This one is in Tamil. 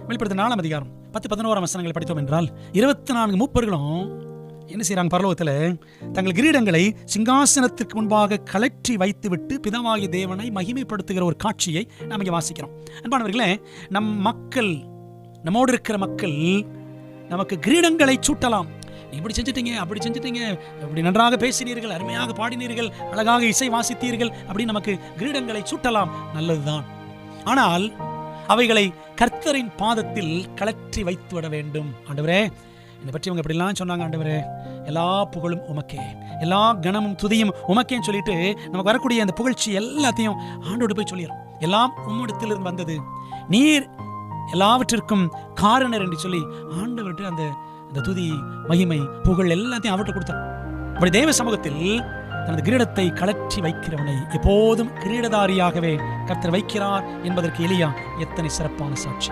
வெளிப்படுத்தின 4ஆம் அதிகாரம் 10-11 வசனங்களை படித்தோம் என்றால் 24 மூப்பர்களும் என்ன செய்யறாங்க? பரலோகத்தில் தங்கள் கிரீடங்களை சிங்காசனத்திற்கு முன்பாக கலற்றி வைத்துவிட்டு பிதாவாகிய தேவனை மகிமைப்படுத்துகிற ஒரு காட்சியை நாம் இங்கே வாசிக்கிறோம். அன்பானவர்களே, நம்மோடு இருக்கிற மக்கள் நமக்கு கிரீடங்களை சூட்டலாம். இப்படி செஞ்சிட்டீங்க, அப்படி செஞ்சிட்டீங்க, இப்படி நன்றாக பேசினீர்கள், அருமையாக பாடினீர்கள், அழகாக இசை வாசித்தீர்கள், அப்படி நமக்கு கிரீடங்களை சூட்டலாம், நல்லதுதான். ஆனால் அவைகளை கர்த்தரின் பாதத்தில் கலற்றி வைத்து விட வேண்டும். ஆண்டவரே, என்னை பற்றி இவங்க இப்படிலாம் சொன்னாங்க, ஆண்டவரே எல்லா புகழும் உமக்கே, எல்லா கணமும் துதியும் உமக்கேன்னு சொல்லிட்டு நமக்கு வரக்கூடிய அந்த புகழ்ச்சி எல்லாத்தையும் ஆண்டோடு போய் சொல்லிடுறோம். எல்லாம் உம்மிடத்திலிருந்து வந்தது, நீர் எல்லாவற்றிற்கும் காரணர் என்று சொல்லி ஆண்டவர்கிட்ட அந்த துதி, மகிமை, புகழ் எல்லாத்தையும் அவர்கிட்ட கொடுத்தார். அப்படி தேவ சமூகத்தில் தனது கிரீடத்தை கலற்றி வைக்கிறவனை எப்போதும் கிரீடதாரியாகவே கர்த்தர் வைக்கிறார் என்பதற்கு எலியா எத்தனை சிறப்பான சாட்சி.